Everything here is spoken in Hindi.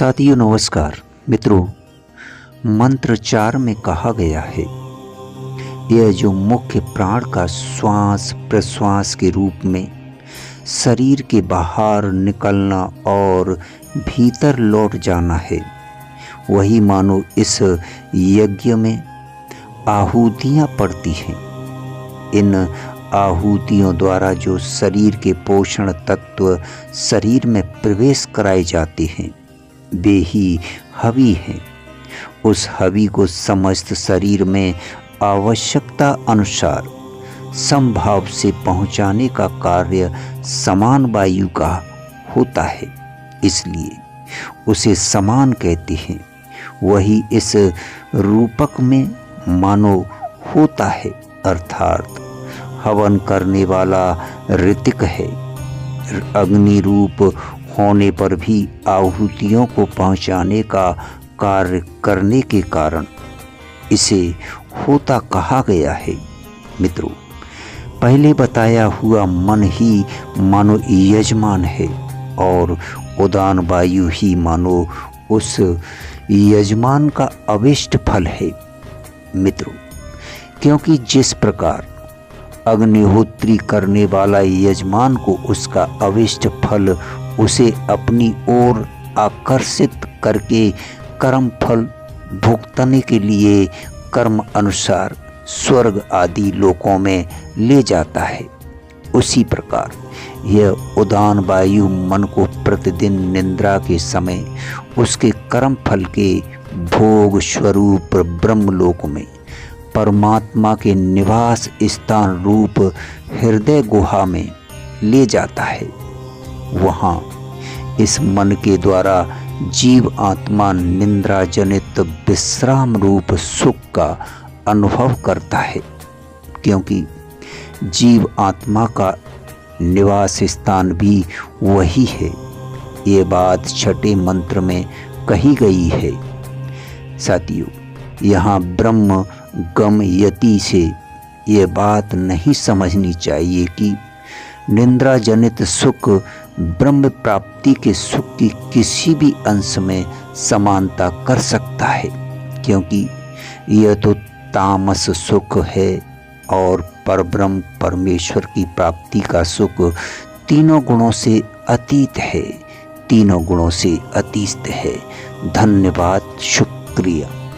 साथियों नमस्कार। मित्रों, मंत्र 4 में कहा गया है, यह जो मुख्य प्राण का श्वास प्रश्वास के रूप में शरीर के बाहर निकलना और भीतर लौट जाना है, वही मानो इस यज्ञ में आहुतियाँ पड़ती हैं। इन आहुतियों द्वारा जो शरीर के पोषण तत्व शरीर में प्रवेश कराए जाते हैं, वे ही हवि हैं। उस हवि को समस्त शरीर में आवश्यकता अनुसार समभाव से पहुंचाने का कार्य समान वायु का होता है, इसलिए उसे समान कहते हैं। वही इस रूपक में मानो होता है, अर्थात हवन करने वाला ऋतिक है। अग्नि रूप होने पर भी आहुतियों को पहुंचाने का कार्य करने के कारण इसे होता कहा गया है। मित्रों, पहले बताया हुआ मन ही मानो यजमान है और उदान वायु ही मानो उस यजमान का अविष्ट फल है। मित्रों, क्योंकि जिस प्रकार अग्निहोत्री करने वाला यजमान को उसका अविष्ट फल उसे अपनी ओर आकर्षित करके कर्म फल भुगतने के लिए कर्म अनुसार स्वर्ग आदि लोकों में ले जाता है, उसी प्रकार यह उदान वायु मन को प्रतिदिन निद्रा के समय उसके कर्म फल के भोग स्वरूप ब्रह्मलोक में परमात्मा के निवास स्थान रूप हृदय गुहा में ले जाता है। वहाँ इस मन के द्वारा जीव आत्मा निद्रा जनित विश्राम रूप सुख का अनुभव करता है, क्योंकि जीव आत्मा का निवास स्थान भी वही है। ये बात छठे मंत्र में कही गई है। साथियों, यहाँ ब्रह्म गम यति से ये बात नहीं समझनी चाहिए कि निद्रा जनित सुख ब्रह्म प्राप्ति के सुख की किसी भी अंश में समानता कर सकता है, क्योंकि यह तो तामस सुख है और परब्रह्म परमेश्वर की प्राप्ति का सुख तीनों गुणों से अतीत है, तीनों गुणों से अतीत है। धन्यवाद, शुक्रिया।